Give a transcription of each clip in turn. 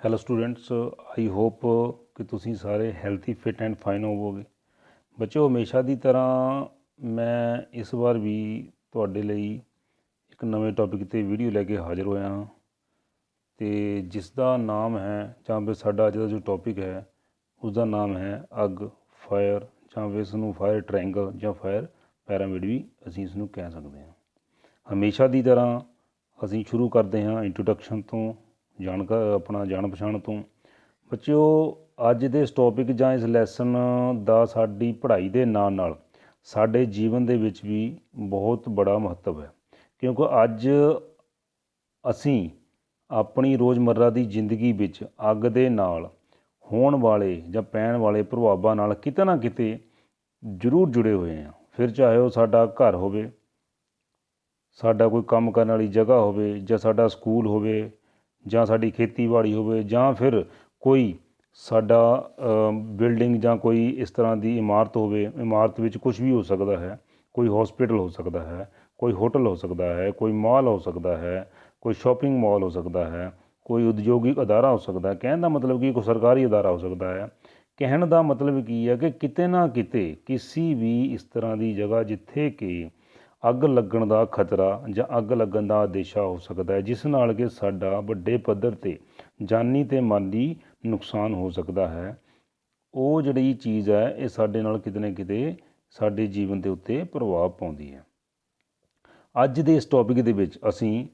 Hello students, I hope ਕਿ ਤੁਸੀਂ ਸਾਰੇ ਹੈਲਥੀ ਫਿਟ ਐਂਡ ਫਾਈਨ ਹੋਵੋਗੇ। ਬੱਚਿਓ, ਹਮੇਸ਼ਾ ਦੀ ਤਰ੍ਹਾਂ ਮੈਂ ਇਸ ਵਾਰ ਵੀ ਤੁਹਾਡੇ ਲਈ ਇੱਕ ਨਵੇਂ ਟੌਪਿਕ 'ਤੇ ਵੀਡੀਓ ਲੈ ਕੇ ਹਾਜ਼ਰ ਹੋਇਆ ਹਾਂ ਅਤੇ ਜਿਸ ਦਾ ਨਾਮ ਹੈ ਜਾਂ ਫਿਰ ਸਾਡਾ ਅੱਜ ਦਾ ਜੋ ਟੌਪਿਕ ਹੈ ਉਸ ਦਾ ਨਾਮ ਹੈ ਅੱਗ, ਫਾਇਰ ਜਾਂ ਫਿਰ ਇਸ ਨੂੰ ਫਾਇਰ ਟ੍ਰਾਇੰਗਲ ਜਾਂ ਫਾਇਰ ਪੈਰਾਮਿਡ ਵੀ ਅਸੀਂ ਇਸ ਨੂੰ ਕਹਿ ਸਕਦੇ ਹਾਂ। ਹਮੇਸ਼ਾ ਦੀ ਤਰ੍ਹਾਂ ਅਸੀਂ ਸ਼ੁਰੂ ਕਰਦੇ ਹਾਂ ਇੰਟਰੋਡਕਸ਼ਨ ਤੋਂ, ਆਪਣਾ ਜਾਣ ਪਛਾਣ ਤੋਂ। ਬੱਚਿਓ, ਅੱਜ ਦੇ ਇਸ ਟੌਪਿਕ ਜਾਂ ਇਸ ਲੈਸਨ ਦਾ ਸਾਡੀ ਪੜ੍ਹਾਈ ਦੇ ਨਾਲ ਨਾਲ ਸਾਡੇ ਜੀਵਨ ਦੇ ਵਿੱਚ ਵੀ ਬਹੁਤ ਬੜਾ ਮਹੱਤਵ ਹੈ, ਕਿਉਂਕਿ ਅੱਜ ਅਸੀਂ ਆਪਣੀ ਰੋਜ਼ਮर्रा ਦੀ ਜ਼ਿੰਦਗੀ ਵਿੱਚ ਅੱਗ ਦੇ ਨਾਲ ਹੋਣ ਵਾਲੇ ਜਾਂ ਪੈਣ ਵਾਲੇ ਪ੍ਰਭਾਵਾਂ ਨਾਲ ਕਿਤੇ ਨਾ ਕਿਤੇ ਜ਼ਰੂਰ ਜੁੜੇ ਹੋਏ ਹਾਂ। ਫਿਰ ਚਾਹੇ ਉਹ ਸਾਡਾ ਘਰ ਹੋਵੇ, ਸਾਡਾ ਕੋਈ ਕੰਮ ਕਰਨ ਵਾਲੀ ਜਗ੍ਹਾ ਹੋਵੇ, ਜਾਂ ਸਾਡਾ ਸਕੂਲ ਹੋਵੇ, ਜਾਂ ਸਾਡੀ ਖੇਤੀਬਾੜੀ ਹੋਵੇ, ਜਾਂ ਫਿਰ ਕੋਈ ਸਾਡਾ ਬਿਲਡਿੰਗ ਜਾਂ ਕੋਈ ਇਸ ਤਰ੍ਹਾਂ ਦੀ ਇਮਾਰਤ ਹੋਵੇ। ਇਮਾਰਤ ਵਿੱਚ ਕੁਛ ਵੀ ਹੋ ਸਕਦਾ ਹੈ, ਕੋਈ ਹੌਸਪੀਟਲ ਹੋ ਸਕਦਾ ਹੈ, ਕੋਈ ਹੋਟਲ ਹੋ ਸਕਦਾ ਹੈ, ਕੋਈ ਮਾਲ ਹੋ ਸਕਦਾ ਹੈ, ਕੋਈ ਸ਼ਾਪਿੰਗ ਮਾਲ ਹੋ ਸਕਦਾ ਹੈ, ਕੋਈ ਉਦਯੋਗਿਕ ਅਦਾਰਾ ਹੋ ਸਕਦਾ ਹੈ। ਕਹਿਣ ਦਾ ਮਤਲਬ ਕਿ ਕੋਈ ਸਰਕਾਰੀ ਅਦਾਰਾ ਹੋ ਸਕਦਾ ਹੈ। ਕਹਿਣ ਦਾ ਮਤਲਬ ਕੀ ਹੈ ਕਿ ਕਿਤੇ ਨਾ ਕਿਤੇ ਕਿਸੇ ਵੀ ਇਸ ਤਰ੍ਹਾਂ ਦੀ ਜਗ੍ਹਾ ਜਿੱਥੇ ਕਿ ਅੱਗ ਲੱਗਣ ਦਾ ਖਤਰਾ ਜਾਂ ਅੱਗ ਲੱਗਣ ਦਾ ਅੰਦੇਸ਼ਾ ਹੋ ਸਕਦਾ ਹੈ, ਜਿਸ ਨਾਲ ਕਿ ਸਾਡਾ ਵੱਡੇ ਪੱਧਰ 'ਤੇ ਜਾਨੀ ਅਤੇ ਮਾਲੀ ਨੁਕਸਾਨ ਹੋ ਸਕਦਾ ਹੈ। ਉਹ ਜਿਹੜੀ ਚੀਜ਼ ਹੈ ਇਹ ਸਾਡੇ ਨਾਲ ਕਿਤੇ ਨਾ ਕਿਤੇ ਸਾਡੇ ਜੀਵਨ ਦੇ ਉੱਤੇ ਪ੍ਰਭਾਵ ਪਾਉਂਦੀ ਹੈ। ਅੱਜ ਦੇ ਇਸ ਟੌਪਿਕ ਦੇ ਵਿੱਚ ਅਸੀਂ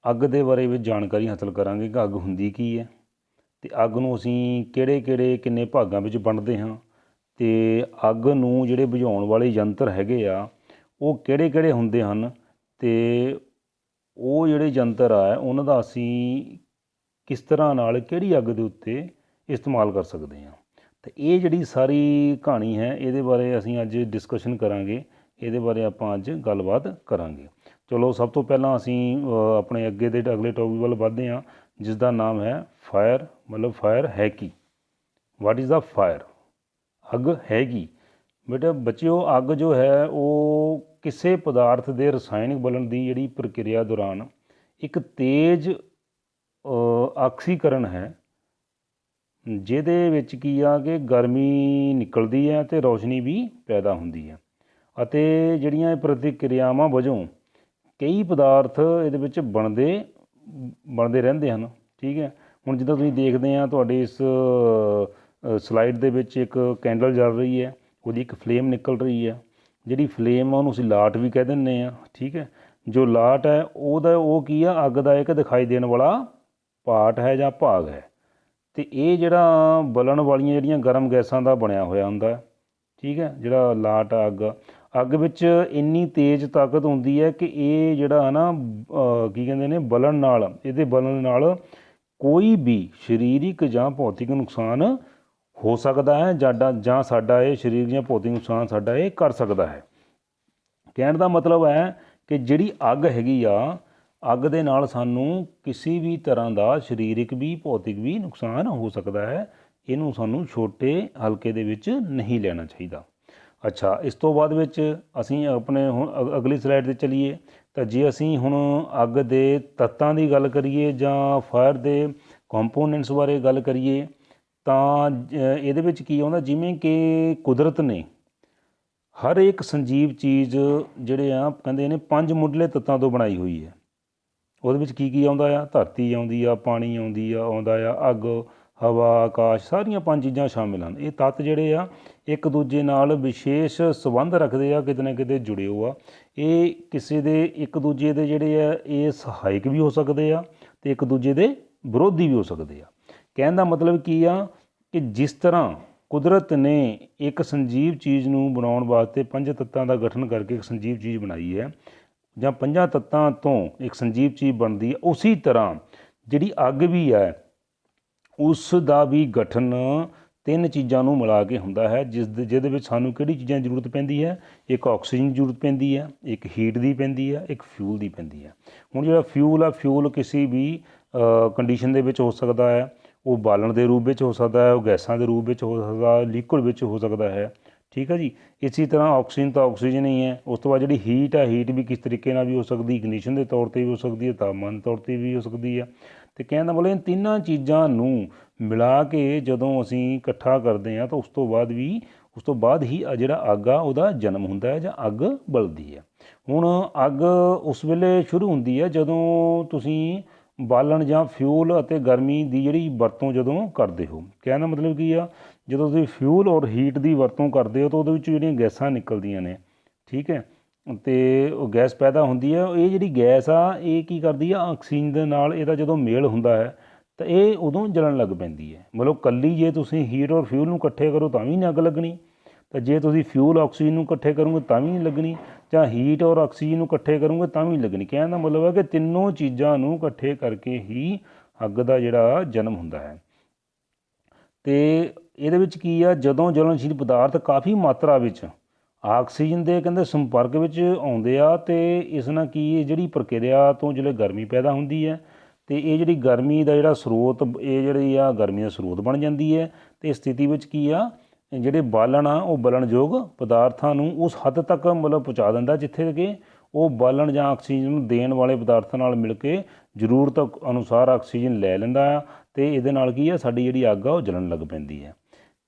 ਅੱਗ ਦੇ ਬਾਰੇ ਵਿੱਚ ਜਾਣਕਾਰੀ ਹਾਸਲ ਕਰਾਂਗੇ ਕਿ ਅੱਗ ਹੁੰਦੀ ਕੀ ਹੈ, ਅਤੇ ਅੱਗ ਨੂੰ ਅਸੀਂ ਕਿੰਨੇ ਭਾਗਾਂ ਵਿੱਚ ਵੰਡਦੇ ਹਾਂ, ਅਤੇ ਅੱਗ ਨੂੰ ਜਿਹੜੇ ਬੁਝਾਉਣ ਵਾਲੇ ਯੰਤਰ ਹੈਗੇ ਆ ਉਹ ਕਿਹੜੇ ਹੁੰਦੇ ਹਨ, ਅਤੇ ਉਹ ਜਿਹੜੇ ਯੰਤਰ ਆ ਉਹਨਾਂ ਦਾ ਅਸੀਂ ਕਿਸ ਤਰ੍ਹਾਂ ਨਾਲ ਕਿਹੜੀ ਅੱਗ ਦੇ ਉੱਤੇ ਇਸਤੇਮਾਲ ਕਰ ਸਕਦੇ ਹਾਂ। ਅਤੇ ਇਹ ਜਿਹੜੀ ਸਾਰੀ ਕਹਾਣੀ ਹੈ ਇਹਦੇ ਬਾਰੇ ਅਸੀਂ ਅੱਜ ਡਿਸਕਸ਼ਨ ਕਰਾਂਗੇ, ਇਹਦੇ ਬਾਰੇ ਆਪਾਂ ਅੱਜ ਗੱਲਬਾਤ ਕਰਾਂਗੇ। ਚਲੋ, ਸਭ ਤੋਂ ਪਹਿਲਾਂ ਅਸੀਂ ਆਪਣੇ ਅਗਲੇ ਟੌਪਿਕ ਵੱਲ ਵੱਧਦੇ ਹਾਂ, ਜਿਸ ਦਾ ਨਾਮ ਹੈ ਫਾਇਰ। ਮਤਲਬ ਫਾਇਰ ਹੈ ਕੀ, ਵਾਟ ਇਜ਼ ਦਾ ਫਾਇਰ, ਅੱਗ ਹੈਗੀ। ਬੇਟਾ ਬੱਚਿਓ, ਅੱਗ ਜੋ ਹੈ ਉਹ ਕਿਸੇ ਪਦਾਰਥ ਦੇ ਰਸਾਇਣਕ ਬਲਣ ਦੀ ਜਿਹੜੀ ਪ੍ਰਕਿਰਿਆ ਦੌਰਾਨ ਇੱਕ ਤੇਜ਼ ਆਕਸੀਕਰਨ ਹੈ, ਜਿਹਦੇ ਵਿੱਚ ਕੀ ਆ ਕਿ ਗਰਮੀ ਨਿਕਲਦੀ ਹੈ ਅਤੇ ਰੌਸ਼ਨੀ ਵੀ ਪੈਦਾ ਹੁੰਦੀ ਹੈ। ਅਤੇ ਜਿਹੜੀਆਂ ਇਹ ਪ੍ਰਤੀਕਿਰਿਆਵਾਂ ਵਜੋਂ ਕਈ ਪਦਾਰਥ ਇਹਦੇ ਵਿੱਚ ਬਣਦੇ ਰਹਿੰਦੇ ਹਨ। ਠੀਕ ਹੈ, ਹੁਣ ਜਿੱਦਾਂ ਤੁਸੀਂ ਦੇਖਦੇ ਹਾਂ ਤੁਹਾਡੇ ਇਸ ਸਲਾਈਡ ਦੇ ਵਿੱਚ ਇੱਕ ਕੈਂਡਲ ਜਲ ਰਹੀ ਹੈ, ਉਹਦੀ ਇੱਕ ਫਲੇਮ ਨਿਕਲ ਰਹੀ ਹੈ। ਜਿਹੜੀ ਫਲੇਮ ਆ ਉਹਨੂੰ ਅਸੀਂ ਲਾਟ ਵੀ ਕਹਿ ਦਿੰਦੇ ਹਾਂ। ਠੀਕ ਹੈ, ਜੋ ਲਾਟ ਹੈ ਉਹ ਕੀ ਆ, ਅੱਗ ਦਾ ਇੱਕ ਦਿਖਾਈ ਦੇਣ ਵਾਲਾ ਪਾਰਟ ਹੈ ਜਾਂ ਭਾਗ ਹੈ, ਅਤੇ ਇਹ ਜਿਹੜਾ ਬਲਣ ਵਾਲੀਆਂ ਜਿਹੜੀਆਂ ਗਰਮ ਗੈਸਾਂ ਦਾ ਬਣਿਆ ਹੋਇਆ ਹੁੰਦਾ। ਠੀਕ ਹੈ, ਜਿਹੜਾ ਲਾਟ ਅੱਗ ਵਿੱਚ ਇੰਨੀ ਤੇਜ਼ ਤਾਕਤ ਹੁੰਦੀ ਹੈ ਕਿ ਇਹ ਜਿਹੜਾ ਨਾ ਕੀ ਕਹਿੰਦੇ ਨੇ ਇਹਦੇ ਬਲਣ ਨਾਲ ਕੋਈ ਵੀ ਸਰੀਰਕ ਜਾਂ ਭੌਤਿਕ ਨੁਕਸਾਨ ਹੋ ਸਕਦਾ ਹੈ, ਜਾਂ ਸਾਡਾ ਇਹ ਸਰੀਰਕ ਜਾਂ ਭੌਤਿਕ ਨੁਕਸਾਨ ਸਾਡਾ ਇਹ ਕਰ ਸਕਦਾ ਹੈ। ਕਹਿਣ ਦਾ ਮਤਲਬ ਹੈ ਕਿ ਜਿਹੜੀ ਅੱਗ ਹੈਗੀ ਆ, ਅੱਗ ਦੇ ਨਾਲ ਸਾਨੂੰ ਕਿਸੇ ਵੀ ਤਰ੍ਹਾਂ ਦਾ ਸਰੀਰਕ ਵੀ ਭੌਤਿਕ ਵੀ ਨੁਕਸਾਨ ਹੋ ਸਕਦਾ ਹੈ। ਇਹਨੂੰ ਸਾਨੂੰ ਛੋਟੇ ਹਲਕੇ ਦੇ ਵਿੱਚ ਨਹੀਂ ਲੈਣਾ ਚਾਹੀਦਾ। ਅੱਛਾ, ਇਸ ਤੋਂ ਬਾਅਦ ਵਿੱਚ ਅਸੀਂ ਆਪਣੇ ਹੁਣ ਅਗਲੀ ਸਲਾਈਡ 'ਤੇ ਚੱਲੀਏ, ਤਾਂ ਜੇ ਅਸੀਂ ਹੁਣ ਅੱਗ ਦੇ ਤੱਤਾਂ ਦੀ ਗੱਲ ਕਰੀਏ ਜਾਂ ਫਾਇਰ ਦੇ ਕੰਪੋਨੈਂਟਸ ਬਾਰੇ ਗੱਲ ਕਰੀਏ, ਤਾਂ ਇਹਦੇ ਵਿੱਚ ਕੀ ਆਉਂਦਾ, ਜਿਵੇਂ ਕਿ ਕੁਦਰਤ ਨੇ ਹਰ ਇੱਕ ਸੰਜੀਵ ਚੀਜ਼ ਜਿਹੜੇ ਆ ਕਹਿੰਦੇ ਨੇ 5 ਮੁੱਢਲੇ ਤੱਤਾਂ ਤੋਂ ਬਣਾਈ ਹੋਈ ਹੈ। ਉਹਦੇ ਵਿੱਚ ਕੀ ਆਉਂਦਾ ਆ, ਧਰਤੀ ਆਉਂਦੀ ਆ, ਪਾਣੀ ਆਉਂਦਾ ਆ, ਅੱਗ, ਹਵਾ, ਆਕਾਸ਼, ਸਾਰੀਆਂ 5 ਚੀਜ਼ਾਂ ਸ਼ਾਮਿਲ ਹਨ। ਇਹ ਤੱਤ ਜਿਹੜੇ ਆ ਇੱਕ ਦੂਜੇ ਨਾਲ ਵਿਸ਼ੇਸ਼ ਸੰਬੰਧ ਰੱਖਦੇ ਆ, ਕਿਤੇ ਨਾ ਕਿਤੇ ਜੁੜੇ ਹੋ ਆ। ਇਹ ਕਿਸੇ ਦੇ ਇੱਕ ਦੂਜੇ ਦੇ ਜਿਹੜੇ ਆ ਇਹ ਸਹਾਇਕ ਵੀ ਹੋ ਸਕਦੇ ਆ ਅਤੇ ਇੱਕ ਦੂਜੇ ਦੇ ਵਿਰੋਧੀ ਵੀ ਹੋ ਸਕਦੇ ਆ। ਕਹਿਣ ਦਾ ਮਤਲਬ ਕੀ ਆ ਕਿ ਜਿਸ ਤਰ੍ਹਾਂ ਕੁਦਰਤ ਨੇ ਇੱਕ ਸੰਜੀਵ ਚੀਜ਼ ਨੂੰ ਬਣਾਉਣ ਵਾਸਤੇ 5 ਤੱਤਾਂ ਦਾ ਗਠਨ ਕਰਕੇ ਇੱਕ ਸੰਜੀਵ ਚੀਜ਼ ਬਣਾਈ ਹੈ, ਜਾਂ 5 ਤੱਤਾਂ ਤੋਂ ਇੱਕ ਸੰਜੀਵ ਚੀਜ਼ ਬਣਦੀ ਹੈ, ਉਸੀ ਤਰ੍ਹਾਂ ਜਿਹੜੀ ਅੱਗ ਵੀ ਹੈ ਉਸ ਦਾ ਵੀ ਗਠਨ 3 ਚੀਜ਼ਾਂ ਨੂੰ ਮਿਲਾ ਕੇ ਹੁੰਦਾ ਹੈ, ਜਿਹਦੇ ਵਿੱਚ ਸਾਨੂੰ ਕਿਹੜੀ ਚੀਜ਼ਾਂ ਦੀ ਜ਼ਰੂਰਤ ਪੈਂਦੀ ਹੈ। ਇੱਕ ਆਕਸੀਜਨ ਦੀ ਜ਼ਰੂਰਤ ਪੈਂਦੀ ਹੈ, ਇੱਕ ਹੀਟ ਦੀ ਪੈਂਦੀ ਹੈ, ਇੱਕ ਫਿਊਲ ਦੀ ਪੈਂਦੀ ਹੈ। ਹੁਣ ਜਿਹੜਾ ਫਿਊਲ ਕਿਸੇ ਵੀ ਕੰਡੀਸ਼ਨ ਦੇ ਵਿੱਚ ਹੋ ਸਕਦਾ ਹੈ। ਉਹ ਬਾਲਣ ਦੇ ਰੂਪ ਵਿੱਚ ਹੋ ਸਕਦਾ ਹੈ, ਉਹ ਗੈਸਾਂ ਦੇ ਰੂਪ ਵਿੱਚ ਹੋ ਸਕਦਾ, ਲਿਕੁਇਡ ਵਿੱਚ ਹੋ ਸਕਦਾ ਹੈ। ਠੀਕ ਹੈ ਜੀ। ਇਸੇ ਤਰ੍ਹਾਂ ਆਕਸੀਜਨ ਤਾਂ ਆਕਸੀਜਨ ਹੀ ਹੈ। ਉਸ ਤੋਂ ਬਾਅਦ ਜਿਹੜੀ ਹੀਟ ਹੈ, ਹੀਟ ਵੀ ਕਿਸ ਤਰੀਕੇ ਨਾਲ ਵੀ ਹੋ ਸਕਦੀ, ਇਗਨੀਸ਼ਨ ਦੇ ਤੌਰ 'ਤੇ ਵੀ ਹੋ ਸਕਦੀ ਹੈ, ਤਾਪਮਾਨ ਦੇ ਤੌਰ 'ਤੇ ਵੀ ਹੋ ਸਕਦੀ ਹੈ। ਅਤੇ ਕਹਿਣ ਦਾ ਮਤਲਬ ਇਹ ਤਿੰਨਾਂ ਚੀਜ਼ਾਂ ਨੂੰ ਮਿਲਾ ਕੇ ਜਦੋਂ ਅਸੀਂ ਇਕੱਠਾ ਕਰਦੇ ਹਾਂ ਤਾਂ ਉਸ ਤੋਂ ਬਾਅਦ ਹੀ ਜਿਹੜਾ ਅੱਗ ਆ ਉਹਦਾ ਜਨਮ ਹੁੰਦਾ ਹੈ ਜਾਂ ਅੱਗ ਬਲਦੀ ਹੈ। ਹੁਣ ਅੱਗ ਉਸ ਵੇਲੇ ਸ਼ੁਰੂ ਹੁੰਦੀ ਹੈ ਜਦੋਂ ਤੁਸੀਂ ਬਾਲਣ ਜਾਂ ਫਿਊਲ ਅਤੇ ਗਰਮੀ ਦੀ ਜਿਹੜੀ ਵਰਤੋਂ ਜਦੋਂ ਕਰਦੇ ਹੋ। ਕਹਿਣ ਦਾ ਮਤਲਬ ਕੀ ਆ, ਜਦੋਂ ਤੁਸੀਂ ਫਿਊਲ ਔਰ ਹੀਟ ਦੀ ਵਰਤੋਂ ਕਰਦੇ ਹੋ ਤਾਂ ਉਹਦੇ ਵਿੱਚ ਜਿਹੜੀਆਂ ਗੈਸਾਂ ਨਿਕਲਦੀਆਂ ਨੇ, ਠੀਕ ਹੈ, ਅਤੇ ਉਹ ਗੈਸ ਪੈਦਾ ਹੁੰਦੀ ਹੈ। ਇਹ ਜਿਹੜੀ ਗੈਸ ਆ ਇਹ ਕੀ ਕਰਦੀ ਆ, ਆਕਸੀਜਨ ਦੇ ਨਾਲ ਇਹਦਾ ਜਦੋਂ ਮੇਲ ਹੁੰਦਾ ਹੈ ਤਾਂ ਇਹ ਉਦੋਂ ਜਲਣ ਲੱਗ ਪੈਂਦੀ ਹੈ। ਮਤਲਬ ਇਕੱਲੀ ਜੇ ਤੁਸੀਂ ਹੀਟ ਔਰ ਫਿਊਲ ਨੂੰ ਇਕੱਠੇ ਕਰੋ ਤਾਂ ਵੀ ਨਹੀਂ ਅੱਗ ਲੱਗਣੀ, ਤਾਂ ਜੇ ਤੁਸੀਂ ਫਿਊਲ ਆਕਸੀਜਨ ਨੂੰ ਇਕੱਠੇ ਕਰੋਗੇ ਤਾਂ ਵੀ ਨਹੀਂ ਲੱਗਣੀ, ਜਾਂ ਹੀਟ ਔਰ ਆਕਸੀਜਨ ਨੂੰ ਇਕੱਠੇ ਕਰੋਗੇ ਤਾਂ ਵੀ ਨਹੀਂ ਲੱਗਣੀ। ਕਹਿਣ ਦਾ ਮਤਲਬ ਹੈ ਕਿ ਤਿੰਨੋਂ ਚੀਜ਼ਾਂ ਨੂੰ ਇਕੱਠੇ ਕਰਕੇ ਹੀ ਅੱਗ ਦਾ ਜਿਹੜਾ ਜਨਮ ਹੁੰਦਾ ਹੈ। ਅਤੇ ਇਹਦੇ ਵਿੱਚ ਕੀ ਆ, ਜਦੋਂ ਜਲਣਸ਼ੀਲ ਪਦਾਰਥ ਕਾਫੀ ਮਾਤਰਾ ਵਿੱਚ ਆਕਸੀਜਨ ਦੇ ਕਹਿੰਦੇ ਸੰਪਰਕ ਵਿੱਚ ਆਉਂਦੇ ਆ ਅਤੇ ਇਸ ਨਾਲ ਕੀ ਜਿਹੜੀ ਪ੍ਰਕਿਰਿਆ ਤੋਂ ਜਿਹੜੇ ਗਰਮੀ ਪੈਦਾ ਹੁੰਦੀ ਹੈ ਅਤੇ ਇਹ ਜਿਹੜੀ ਗਰਮੀ ਦਾ ਜਿਹੜਾ ਸਰੋਤ, ਇਹ ਜਿਹੜੀ ਆ ਗਰਮੀ ਦਾ ਸਰੋਤ ਬਣ ਜਾਂਦੀ ਹੈ। ਅਤੇ ਇਸ ਸਥਿਤੀ ਵਿੱਚ ਕੀ ਆ, ਜਿਹੜੇ ਬਾਲਣ ਆ ਉਹ ਬਲਣਯੋਗ ਪਦਾਰਥਾਂ ਨੂੰ ਉਸ ਹੱਦ ਤੱਕ ਮਤਲਬ ਪਹੁੰਚਾ ਦਿੰਦਾ ਜਿੱਥੇ ਕਿ ਉਹ ਬਾਲਣ ਜਾਂ ਆਕਸੀਜਨ ਨੂੰ ਦੇਣ ਵਾਲੇ ਪਦਾਰਥਾਂ ਨਾਲ ਮਿਲ ਕੇ ਜ਼ਰੂਰਤ ਅਨੁਸਾਰ ਆਕਸੀਜਨ ਲੈ ਲੈਂਦਾ ਆ ਅਤੇ ਇਹਦੇ ਨਾਲ ਕੀ ਆ, ਸਾਡੀ ਜਿਹੜੀ ਅੱਗ ਆ ਉਹ ਜਲਣ ਲੱਗ ਪੈਂਦੀ ਹੈ।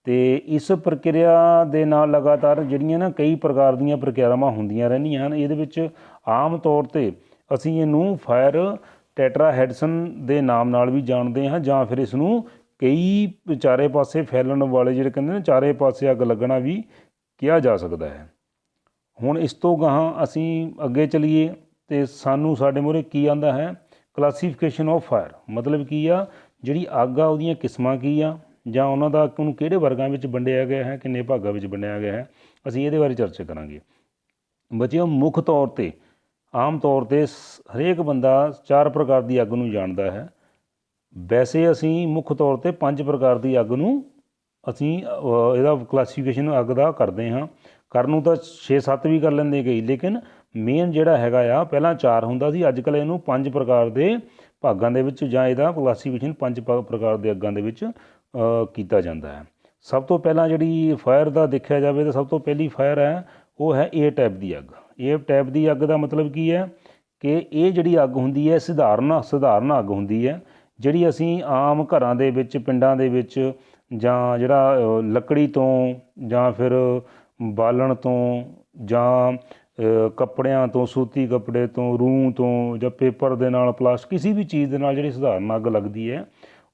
ਅਤੇ ਇਸ ਪ੍ਰਕਿਰਿਆ ਦੇ ਨਾਲ ਲਗਾਤਾਰ ਜਿਹੜੀਆਂ ਨਾ ਕਈ ਪ੍ਰਕਾਰ ਦੀਆਂ ਪ੍ਰਕਿਰਿਆਵਾਂ ਹੁੰਦੀਆਂ ਰਹਿੰਦੀਆਂ ਹਨ। ਇਹਦੇ ਵਿੱਚ ਆਮ ਤੌਰ 'ਤੇ ਅਸੀਂ ਇਹਨੂੰ ਫਾਇਰ ਟੈਟਰਾਹੈਡਸਨ ਦੇ ਨਾਮ ਨਾਲ ਵੀ ਜਾਣਦੇ ਹਾਂ, ਜਾਂ ਫਿਰ ਇਸ ਨੂੰ ਕਈ ਚਾਰੇ ਪਾਸੇ ਫੈਲਣ ਵਾਲੇ ਜਿਹੜੇ ਕਹਿੰਦੇ ਨੇ ਚਾਰੇ ਪਾਸੇ ਅੱਗ ਲੱਗਣਾ ਵੀ ਕਿਹਾ ਜਾ ਸਕਦਾ ਹੈ। ਹੁਣ ਇਸ ਤੋਂ ਗਾਹਾਂ ਅਸੀਂ ਅੱਗੇ ਚੱਲੀਏ ਅਤੇ ਸਾਨੂੰ ਸਾਡੇ ਮੂਹਰੇ ਕੀ ਆਉਂਦਾ ਹੈ, ਕਲਾਸੀਫਿਕੇਸ਼ਨ ਆਫ ਫਾਇਰ। ਮਤਲਬ ਕੀ ਆ, ਜਿਹੜੀ ਅੱਗ ਆ ਉਹਦੀਆਂ ਕਿਸਮਾਂ ਕੀ ਆ, ਜਾਂ ਉਹਨਾਂ ਦਾ ਉਹਨੂੰ ਕਿਹੜੇ ਵਰਗਾਂ ਵਿੱਚ ਵੰਡਿਆ ਗਿਆ ਹੈ, ਕਿੰਨੇ ਭਾਗਾਂ ਵਿੱਚ ਵੰਡਿਆ ਗਿਆ ਹੈ, ਅਸੀਂ ਇਹਦੇ ਬਾਰੇ ਚਰਚਾ ਕਰਾਂਗੇ। ਬੱਚਿਓ, ਮੁੱਖ ਤੌਰ 'ਤੇ ਆਮ ਤੌਰ 'ਤੇ ਹਰੇਕ ਬੰਦਾ 4 ਪ੍ਰਕਾਰ ਦੀ ਅੱਗ ਨੂੰ ਜਾਣਦਾ ਹੈ। ਵੈਸੇ ਅਸੀਂ ਮੁੱਖ ਤੌਰ 'ਤੇ 5 ਪ੍ਰਕਾਰ ਦੀ ਅੱਗ ਨੂੰ ਅਸੀਂ ਇਹਦਾ ਕਲਾਸੀਫਿਕੇਸ਼ਨ ਅੱਗ ਦਾ ਕਰਦੇ ਹਾਂ। ਕਰਨ ਨੂੰ ਤਾਂ 6-7 ਵੀ ਕਰ ਲੈਂਦੇ ਕਈ, ਲੇਕਿਨ ਮੇਨ ਜਿਹੜਾ ਹੈਗਾ ਆ ਪਹਿਲਾਂ 4 ਹੁੰਦਾ ਸੀ, ਅੱਜ ਕੱਲ੍ਹ ਇਹਨੂੰ 5 ਪ੍ਰਕਾਰ ਦੇ ਭਾਗਾਂ ਦੇ ਵਿੱਚ ਜਾਂ ਇਹਦਾ ਕਲਾਸੀਫਿਕੇਸ਼ਨ 5 ਪ੍ਰਕਾਰ ਦੇ ਅੱਗਾਂ ਦੇ ਵਿੱਚ ਕੀਤਾ ਜਾਂਦਾ ਹੈ। ਸਭ ਤੋਂ ਪਹਿਲਾਂ ਜਿਹੜੀ ਫਾਇਰ ਦਾ ਦੇਖਿਆ ਜਾਵੇ ਤਾਂ ਸਭ ਤੋਂ ਪਹਿਲੀ ਫਾਇਰ ਹੈ ਉਹ ਹੈ ਏ ਟਾਈਪ ਦੀ ਅੱਗ। ਏ ਟਾਈਪ ਦੀ ਅੱਗ ਦਾ ਮਤਲਬ ਕੀ ਹੈ ਕਿ ਇਹ ਜਿਹੜੀ ਅੱਗ ਹੁੰਦੀ ਹੈ ਸਧਾਰਨ ਅੱਗ ਹੁੰਦੀ ਹੈ, ਜਿਹੜੀ ਅਸੀਂ ਆਮ ਘਰਾਂ ਦੇ ਵਿੱਚ, ਪਿੰਡਾਂ ਦੇ ਵਿੱਚ, ਜਾਂ ਜਿਹੜਾ ਲੱਕੜੀ ਤੋਂ ਜਾਂ ਫਿਰ ਬਾਲਣ ਤੋਂ ਜਾਂ ਕੱਪੜਿਆਂ ਤੋਂ, ਸੂਤੀ ਕੱਪੜੇ ਤੋਂ, ਰੂੰ ਤੋਂ, ਜਾਂ ਪੇਪਰ ਦੇ ਨਾਲ, ਪਲਾਸਟਿਕ, ਕਿਸੇ ਵੀ ਚੀਜ਼ ਦੇ ਨਾਲ ਜਿਹੜੀ ਸਧਾਰਨ ਅੱਗ ਲੱਗਦੀ ਹੈ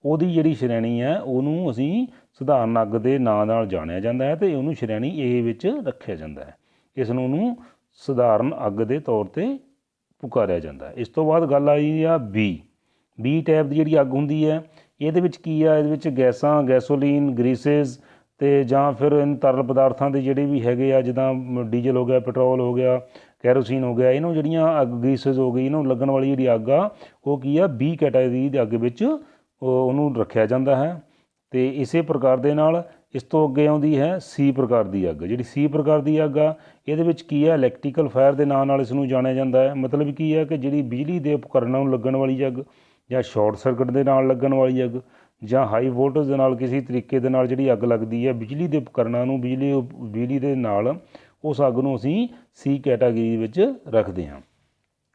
ਉਹਦੀ ਜਿਹੜੀ ਸ਼੍ਰੇਣੀ ਹੈ ਉਹਨੂੰ ਅਸੀਂ ਸਧਾਰਨ ਅੱਗ ਦੇ ਨਾਂ ਨਾਲ ਜਾਣਿਆ ਜਾਂਦਾ ਹੈ ਅਤੇ ਉਹਨੂੰ ਸ਼੍ਰੇਣੀ ਏ ਵਿੱਚ ਰੱਖਿਆ ਜਾਂਦਾ ਹੈ। ਇਸ ਨੂੰ ਉਹਨੂੰ ਸਧਾਰਨ ਅੱਗ ਦੇ ਤੌਰ 'ਤੇ ਪੁਕਾਰਿਆ ਜਾਂਦਾ ਹੈ। ਇਸ ਤੋਂ ਬਾਅਦ ਗੱਲ ਆਈ ਆ ਬੀ ਟਾਈਪ ਦੀ ਜਿਹੜੀ ਅੱਗ ਹੁੰਦੀ ਹੈ। ਇਹਦੇ ਵਿੱਚ ਕੀ ਆ, ਇਹਦੇ ਵਿੱਚ ਗੈਸਾਂ, ਗੈਸੋਲੀਨ, ਗਰੀਸਿਸ ਅਤੇ ਜਾਂ ਫਿਰ ਤਰਲ ਪਦਾਰਥਾਂ ਦੇ ਜਿਹੜੇ ਵੀ ਹੈਗੇ ਆ, ਜਿੱਦਾਂ ਡੀਜ਼ਲ ਹੋ ਗਿਆ, ਪੈਟਰੋਲ ਹੋ ਗਿਆ, ਕੈਰੋਸੀਨ ਹੋ ਗਿਆ, ਇਹਨੂੰ ਜਿਹੜੀਆਂ ਅੱਗ, ਗਰੀਸਿਸ ਹੋ ਗਈ, ਇਹਨੂੰ ਲੱਗਣ ਵਾਲੀ ਜਿਹੜੀ ਅੱਗ ਆ ਉਹ ਕੀ ਆ, ਬੀ ਕੈਟਾਗਰੀ ਦੀ ਅੱਗ ਵਿੱਚ ਉਹਨੂੰ ਰੱਖਿਆ ਜਾਂਦਾ ਹੈ। ਅਤੇ ਇਸੇ ਪ੍ਰਕਾਰ ਦੇ ਨਾਲ ਇਸ ਤੋਂ ਅੱਗੇ ਆਉਂਦੀ ਹੈ ਸੀ ਪ੍ਰਕਾਰ ਦੀ ਅੱਗ। ਜਿਹੜੀ ਸੀ ਪ੍ਰਕਾਰ ਦੀ ਅੱਗ ਆ ਇਹਦੇ ਵਿੱਚ ਕੀ ਹੈ, ਇਲੈਕਟ੍ਰੀਕਲ ਫਾਇਰ ਦੇ ਨਾਂ ਨਾਲ ਇਸ ਨੂੰ ਜਾਣਿਆ ਜਾਂਦਾ ਹੈ। ਮਤਲਬ ਕੀ ਹੈ ਕਿ ਜਿਹੜੀ ਬਿਜਲੀ ਦੇ ਉਪਕਰਨਾਂ ਨੂੰ ਲੱਗਣ ਵਾਲੀ ਅੱਗ, ਜਾਂ ਸ਼ਾਰਟ ਸਰਕਟ ਦੇ ਨਾਲ ਲੱਗਣ ਵਾਲੀ ਅੱਗ, ਜਾਂ ਹਾਈ ਵੋਲਟੇਜ ਦੇ ਨਾਲ ਕਿਸੇ ਤਰੀਕੇ ਦੇ ਨਾਲ ਜਿਹੜੀ ਅੱਗ ਲੱਗਦੀ ਹੈ ਬਿਜਲੀ ਦੇ ਉਪਕਰਨਾਂ ਨੂੰ, ਬਿਜਲੀ ਦੇ ਨਾਲ, ਉਸ ਅੱਗ ਨੂੰ ਅਸੀਂ ਸੀ ਕੈਟਾਗਰੀ ਵਿੱਚ ਰੱਖਦੇ ਹਾਂ।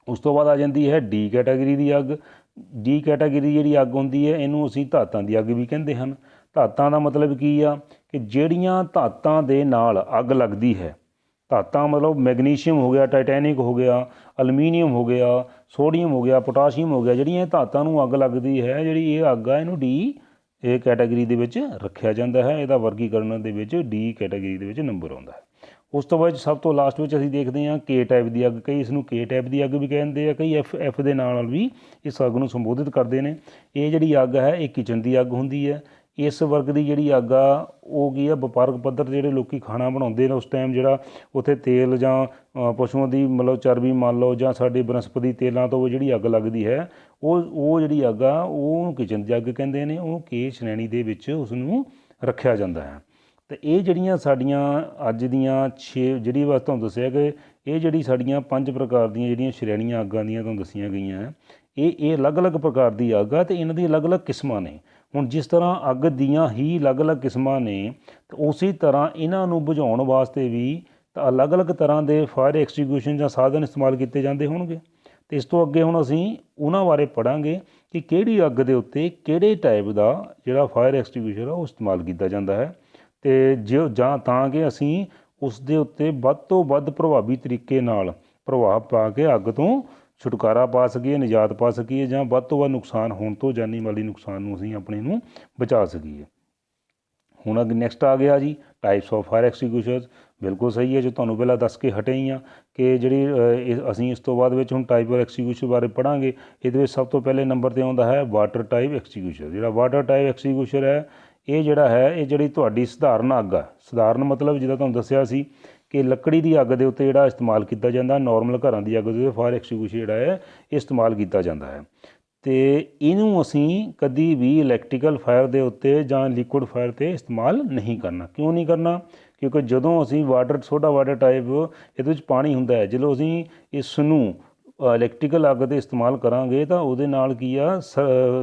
ਉਸ ਤੋਂ ਬਾਅਦ ਆ ਜਾਂਦੀ ਹੈ ਡੀ ਕੈਟਾਗਰੀ ਦੀ ਅੱਗ। ਡੀ ਕੈਟਾਗਰੀ ਜਿਹੜੀ ਅੱਗ ਹੁੰਦੀ ਹੈ ਇਹਨੂੰ ਅਸੀਂ ਧਾਤਾਂ ਦੀ ਅੱਗ ਵੀ ਕਹਿੰਦੇ ਹਨ। ਧਾਤਾਂ ਦਾ ਮਤਲਬ ਕੀ ਆ ਕਿ ਜਿਹੜੀਆਂ ਧਾਤਾਂ ਦੇ ਨਾਲ ਅੱਗ ਲੱਗਦੀ ਹੈ, ਧਾਤਾਂ ਮਤਲਬ ਮੈਗਨੀਸ਼ੀਅਮ ਹੋ ਗਿਆ, ਟਾਈਟੈਨਿਕ ਹੋ ਗਿਆ, ਅਲਮੀਨੀਅਮ ਹੋ ਗਿਆ, ਸੋਡੀਅਮ ਹੋ ਗਿਆ, ਪੋਟਾਸ਼ੀਅਮ ਹੋ ਗਿਆ, ਜਿਹੜੀਆਂ ਇਹ ਧਾਤਾਂ ਨੂੰ ਅੱਗ ਲੱਗਦੀ ਹੈ, ਜਿਹੜੀ ਇਹ ਅੱਗ ਆ ਇਹਨੂੰ ਡੀ ਕੈਟਾਗਰੀ ਦੇ ਵਿੱਚ ਰੱਖਿਆ ਜਾਂਦਾ ਹੈ। ਇਹਦਾ ਵਰਗੀਕਰਨ ਦੇ ਵਿੱਚ ਡੀ ਕੈਟਾਗਰੀ ਦੇ ਵਿੱਚ ਨੰਬਰ ਆਉਂਦਾ ਹੈ। ਉਸ ਤੋਂ ਬਾਅਦ ਸਭ ਤੋਂ ਲਾਸਟ ਵਿੱਚ ਅਸੀਂ ਦੇਖਦੇ ਹਾਂ ਕੇ ਟਾਈਪ ਦੀ ਅੱਗ। ਕਈ ਇਸ ਨੂੰ ਕੇ ਟਾਈਪ ਦੀ ਅੱਗ ਵੀ ਕਹਿੰਦੇ ਆ, ਕਈ ਐਫ ਦੇ ਨਾਲ ਵੀ ਇਸ ਅੱਗ ਨੂੰ ਸੰਬੋਧਿਤ ਕਰਦੇ ਨੇ। ਇਹ ਜਿਹੜੀ ਅੱਗ ਹੈ ਇਹ ਕਿਚਨ ਦੀ ਅੱਗ ਹੁੰਦੀ ਹੈ। ਇਸ ਵਰਗ ਦੀ ਜਿਹੜੀ ਅੱਗ ਆ ਉਹ ਕੀ ਆ, ਵਪਾਰਕ ਪੱਧਰ 'ਤੇ ਜਿਹੜੇ ਲੋਕ ਖਾਣਾ ਬਣਾਉਂਦੇ ਨੇ ਉਸ ਟਾਈਮ ਜਿਹੜਾ ਉੱਥੇ ਤੇਲ ਜਾਂ ਪਸ਼ੂਆਂ ਦੀ ਮਤਲਬ ਚਰਬੀ ਮੰਨ ਲਓ, ਜਾਂ ਸਾਡੇ ਬਨਸਪਤੀ ਤੇਲਾਂ ਤੋਂ ਜਿਹੜੀ ਅੱਗ ਲੱਗਦੀ ਹੈ ਉਹ ਜਿਹੜੀ ਅੱਗ ਆ ਉਹ ਕਿਚਨ ਦੀ ਅੱਗ ਕਹਿੰਦੇ ਨੇ। ਉਹ ਕੇ ਸ਼੍ਰੇਣੀ ਦੇ ਵਿੱਚ ਉਸ ਨੂੰ ਰੱਖਿਆ ਜਾਂਦਾ ਹੈ। ਅਤੇ ਇਹ ਜਿਹੜੀਆਂ ਸਾਡੀਆਂ ਅੱਜ ਦੀਆਂ 6 ਜਿਹੜੀ ਬਸ ਤੁਹਾਨੂੰ ਦੱਸਿਆ ਕਿ ਇਹ ਜਿਹੜੀ ਸਾਡੀਆਂ 5 ਪ੍ਰਕਾਰ ਦੀਆਂ ਜਿਹੜੀਆਂ ਸ਼੍ਰੇਣੀਆਂ ਅੱਗਾਂ ਦੀਆਂ ਤੁਹਾਨੂੰ ਦੱਸੀਆਂ ਗਈਆਂ, ਇਹ ਅਲੱਗ-ਅਲੱਗ ਪ੍ਰਕਾਰ ਦੀ ਅੱਗ ਆ ਅਤੇ ਇਹਨਾਂ ਦੀ ਅਲੱਗ-ਅਲੱਗ ਕਿਸਮਾਂ ਨੇ। ਹੁਣ ਜਿਸ ਤਰ੍ਹਾਂ ਅੱਗ ਦੀਆਂ ਹੀ ਅਲੱਗ-ਅਲੱਗ ਕਿਸਮਾਂ ਨੇ ਤੇ ਉਸੇ ਤਰ੍ਹਾਂ ਇਹਨਾਂ ਨੂੰ ਬੁਝਾਉਣ ਵਾਸਤੇ ਵੀ ਤਾਂ ਅਲੱਗ-ਅਲੱਗ ਤਰ੍ਹਾਂ ਦੇ ਫਾਇਰ ਐਕਸਟੀਂਗੁਇਸ਼ਨ ਜਾਂ ਸਾਧਨ ਇਸਤੇਮਾਲ ਕੀਤੇ ਜਾਂਦੇ ਹੋਣਗੇ। ਅਤੇ ਇਸ ਤੋਂ ਅੱਗੇ ਹੁਣ ਅਸੀਂ ਉਹਨਾਂ ਬਾਰੇ ਪੜ੍ਹਾਂਗੇ ਕਿ ਕਿਹੜੀ ਅੱਗ ਦੇ ਉੱਤੇ ਕਿਹੜੇ ਟਾਈਪ ਦਾ ਜਿਹੜਾ ਫਾਇਰ ਐਕਸਟੀਂਗੁਇਸ਼ਰ ਆ ਉਹ ਇਸਤੇਮਾਲ ਕੀਤਾ ਜਾਂਦਾ ਹੈ ਅਤੇ ਜਾਂ ਤਾਂ ਕਿ ਅਸੀਂ ਉਸ ਦੇ ਉੱਤੇ ਵੱਧ ਤੋਂ ਵੱਧ ਪ੍ਰਭਾਵੀ ਤਰੀਕੇ ਨਾਲ ਪ੍ਰਭਾਵ ਪਾ ਕੇ ਅੱਗ ਤੋਂ ਛੁਟਕਾਰਾ ਪਾ ਸਕੀਏ, ਨਿਜਾਤ ਪਾ ਸਕੀਏ ਜਾਂ ਵੱਧ ਤੋਂ ਵੱਧ ਨੁਕਸਾਨ ਹੋਣ ਤੋਂ ਜਾਨੀ ਮਾਲੀ ਨੁਕਸਾਨ ਨੂੰ ਅਸੀਂ ਆਪਣੇ ਨੂੰ ਬਚਾ ਸਕੀਏ। ਹੁਣ ਅੱਗੇ ਨੈਕਸਟ ਆ ਗਿਆ ਜੀ ਟਾਈਪਸ ਆਫ ਫਾਇਰ ਐਕਸਟੀਂਗੁਇਸ਼ਰਸ। ਬਿਲਕੁਲ ਸਹੀ ਹੈ, ਜੋ ਤੁਹਾਨੂੰ ਪਹਿਲਾਂ ਦੱਸ ਕੇ ਹਟੇ ਹੀ ਹਾਂ ਕਿ ਜਿਹੜੀ ਅਸੀਂ ਇਸ ਤੋਂ ਬਾਅਦ ਵਿੱਚ ਹੁਣ ਟਾਈਪ ਆਫ ਐਕਸਟੀਂਗੁਇਸ਼ਰ ਬਾਰੇ ਪੜ੍ਹਾਂਗੇ। ਇਹਦੇ ਵਿੱਚ ਸਭ ਤੋਂ ਪਹਿਲੇ ਨੰਬਰ 'ਤੇ ਆਉਂਦਾ ਹੈ ਵਾਟਰ ਟਾਈਪ ਐਕਸਟੀਂਗੁਇਸ਼ਰ। ਜਿਹੜਾ ਵਾਟਰ ਟਾਈਪ ਐਕਸਟੀਂਗੁਇਸ਼ਰ ਹੈ ਇਹ ਜਿਹੜੀ ਤੁਹਾਡੀ ਸਧਾਰਨ ਅੱਗ ਆ, ਸਧਾਰਨ ਮਤਲਬ ਜਿੱਦਾਂ ਤੁਹਾਨੂੰ ਦੱਸਿਆ ਸੀ ਕਿ ਲੱਕੜੀ ਦੀ ਅੱਗ ਦੇ ਉੱਤੇ ਜਿਹੜਾ ਇਸਤੇਮਾਲ ਕੀਤਾ ਜਾਂਦਾ, ਨੋਰਮਲ ਘਰਾਂ ਦੀ ਅੱਗ ਦੇ ਉੱਤੇ ਫਾਇਰ ਐਕਸਟੀਂਗੁਇਸ਼ਰ ਜਿਹੜਾ ਹੈ ਇਸਤੇਮਾਲ ਕੀਤਾ ਜਾਂਦਾ ਹੈ। ਅਤੇ ਇਹਨੂੰ ਅਸੀਂ ਕਦੀ ਵੀ ਇਲੈਕਟ੍ਰੀਕਲ ਫਾਇਰ ਦੇ ਉੱਤੇ ਜਾਂ ਲਿਕੁਇਡ ਫਾਇਰ 'ਤੇ ਇਸਤੇਮਾਲ ਨਹੀਂ ਕਰਨਾ। ਕਿਉਂ ਨਹੀਂ ਕਰਨਾ? ਕਿਉਂਕਿ ਜਦੋਂ ਅਸੀਂ ਛੋਟਾ ਵਾਟਰ ਟਾਈਪ ਇਹਦੇ ਵਿੱਚ ਪਾਣੀ ਹੁੰਦਾ ਹੈ, ਜਦੋਂ ਅਸੀਂ ਇਸ ਨੂੰ ਇਲੈਕਟ੍ਰੀਕਲ ਅੱਗ 'ਤੇ ਇਸਤੇਮਾਲ ਕਰਾਂਗੇ ਤਾਂ ਉਹਦੇ ਨਾਲ ਕੀ ਆ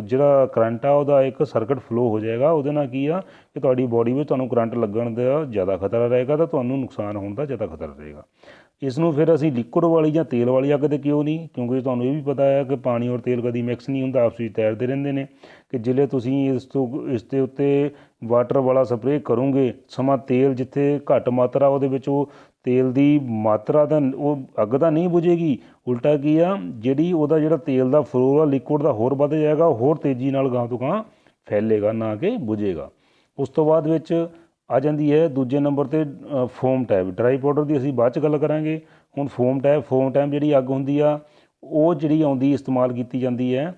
ਜਿਹੜਾ ਕਰੰਟ ਆ ਉਹਦਾ ਇੱਕ ਸਰਕਟ ਫਲੋ ਹੋ ਜਾਏਗਾ। ਉਹਦੇ ਨਾਲ ਕੀ ਆ ਕਿ ਤੁਹਾਡੀ ਬੋਡੀ ਵਿੱਚ ਤੁਹਾਨੂੰ ਕਰੰਟ ਲੱਗਣ ਦਾ ਜ਼ਿਆਦਾ ਖਤਰਾ ਰਹੇਗਾ ਤਾਂ ਤੁਹਾਨੂੰ ਨੁਕਸਾਨ ਹੋਣ ਦਾ ਜ਼ਿਆਦਾ ਖਤਰਾ ਰਹੇਗਾ। ਇਸ ਨੂੰ ਫਿਰ ਅਸੀਂ ਲਿਕੁਇਡ ਵਾਲੀ ਜਾਂ ਤੇਲ ਵਾਲੀ ਅੱਗ 'ਤੇ ਕਿਉਂ ਨਹੀਂ? ਕਿਉਂਕਿ ਤੁਹਾਨੂੰ ਇਹ ਵੀ ਪਤਾ ਹੈ ਕਿ ਪਾਣੀ ਔਰ ਤੇਲ ਕਦੀ ਮਿਕਸ ਨਹੀਂ ਹੁੰਦਾ, ਆਪਸ ਵਿੱਚ ਤੈਰਦੇ ਰਹਿੰਦੇ ਨੇ ਕਿ ਜਿਹੜੇ ਤੁਸੀਂ ਇਸ ਦੇ ਉੱਤੇ ਵਾਟਰ ਵਾਲਾ ਸਪਰੇਅ ਕਰੋਗੇ, ਸਮਾਂ ਤੇਲ ਜਿੱਥੇ ਘੱਟ ਮਾਤਰਾ ਉਹਦੇ ਵਿੱਚ ਉਹ ਤੇਲ ਦੀ ਮਾਤਰਾ ਤਾਂ ਉਹ ਅੱਗ ਤਾਂ ਨਹੀਂ ਬੁਝੇਗੀ, ਉਲਟਾ ਕੀ ਆ ਜਿਹੜਾ ਤੇਲ ਦਾ ਫਲੋ ਆ ਲਿਕੁਇਡ ਦਾ ਹੋਰ ਵੱਧ ਜਾਏਗਾ, ਹੋਰ ਤੇਜ਼ੀ ਨਾਲ ਗਾਂ ਤੋਂ ਗਾਂ ਫੈਲੇਗਾ ਨਾ ਕਿ ਬੁਝੇਗਾ। ਉਸ ਤੋਂ ਬਾਅਦ ਵਿੱਚ ਆ ਜਾਂਦੀ ਹੈ ਦੂਜੇ ਨੰਬਰ 'ਤੇ ਫੋਮ ਟਾਈਪ। ਡਰਾਈ ਪਾਊਡਰ ਦੀ ਅਸੀਂ ਬਾਅਦ 'ਚ ਗੱਲ ਕਰਾਂਗੇ। ਹੁਣ ਫੋਮ ਟਾਈਪ ਜਿਹੜੀ ਅੱਗ ਹੁੰਦੀ ਆ ਉਹ ਜਿਹੜੀ ਇਸਤੇਮਾਲ ਕੀਤੀ ਜਾਂਦੀ ਹੈ,